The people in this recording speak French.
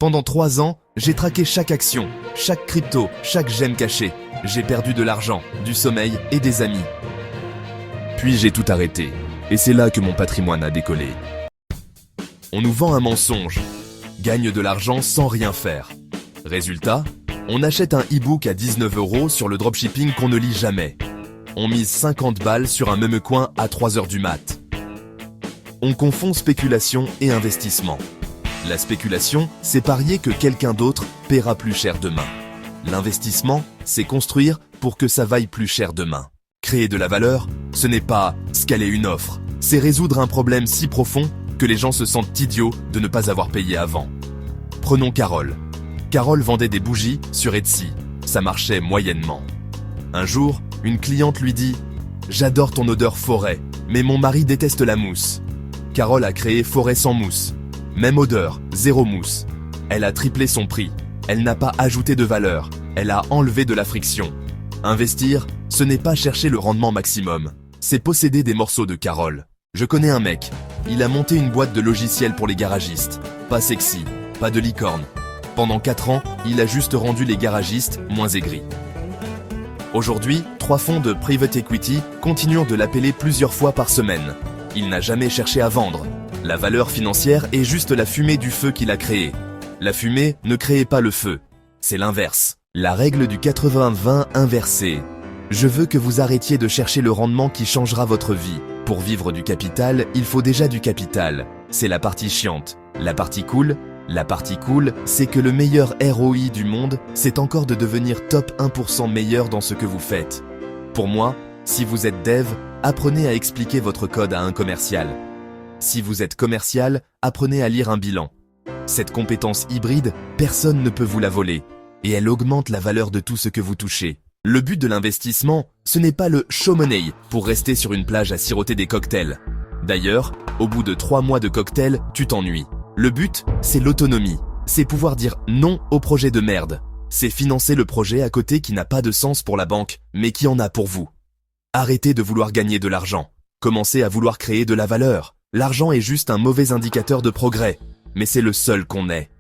Pendant 3 ans, j'ai traqué chaque action, chaque crypto, chaque gemme cachée. J'ai perdu de l'argent, du sommeil et des amis. Puis j'ai tout arrêté. Et c'est là que mon patrimoine a décollé. On nous vend un mensonge. Gagne de l'argent sans rien faire. Résultat, on achète un e-book à 19 € sur le dropshipping qu'on ne lit jamais. On mise 50 balles sur un meme-coin à 3 h du mat. On confond spéculation et investissement. La spéculation, c'est parier que quelqu'un d'autre paiera plus cher demain. L'investissement, c'est construire pour que ça vaille plus cher demain. Créer de la valeur, ce n'est pas scaler une offre, c'est résoudre un problème si profond que les gens se sentent idiots de ne pas avoir payé avant. Prenons Carole. Carole vendait des bougies sur Etsy. Ça marchait moyennement. Un jour, une cliente lui dit « J'adore ton odeur forêt, mais mon mari déteste la mousse. » Carole a créé Forêt sans mousse. Même odeur, 0 mousse. Elle a triplé son prix. Elle n'a pas ajouté de valeur. Elle a enlevé de la friction. Investir, ce n'est pas chercher le rendement maximum. C'est posséder des morceaux de Carole. Je connais un mec. Il a monté une boîte de logiciels pour les garagistes. Pas sexy, pas de licorne. Pendant 4 ans, il a juste rendu les garagistes moins aigris. Aujourd'hui, 3 fonds de private equity continuent de l'appeler plusieurs fois par semaine. Il n'a jamais cherché à vendre. La valeur financière est juste la fumée du feu qu'il a créé. La fumée ne crée pas le feu. C'est l'inverse. La règle du 80-20 inversée. Je veux que vous arrêtiez de chercher le rendement qui changera votre vie. Pour vivre du capital, il faut déjà du capital. C'est la partie chiante. La partie cool, c'est que le meilleur ROI du monde, c'est encore de devenir top 1% meilleur dans ce que vous faites. Pour moi, si vous êtes dev, apprenez à expliquer votre code à un commercial. Si vous êtes commercial, apprenez à lire un bilan. Cette compétence hybride, personne ne peut vous la voler. Et elle augmente la valeur de tout ce que vous touchez. Le but de l'investissement, ce n'est pas le show money pour rester sur une plage à siroter des cocktails. D'ailleurs, au bout de 3 mois de cocktail, tu t'ennuies. Le but, c'est l'autonomie. C'est pouvoir dire non au projet de merde. C'est financer le projet à côté qui n'a pas de sens pour la banque, mais qui en a pour vous. Arrêtez de vouloir gagner de l'argent. Commencez à vouloir créer de la valeur. L'argent est juste un mauvais indicateur de progrès, mais c'est le seul qu'on ait.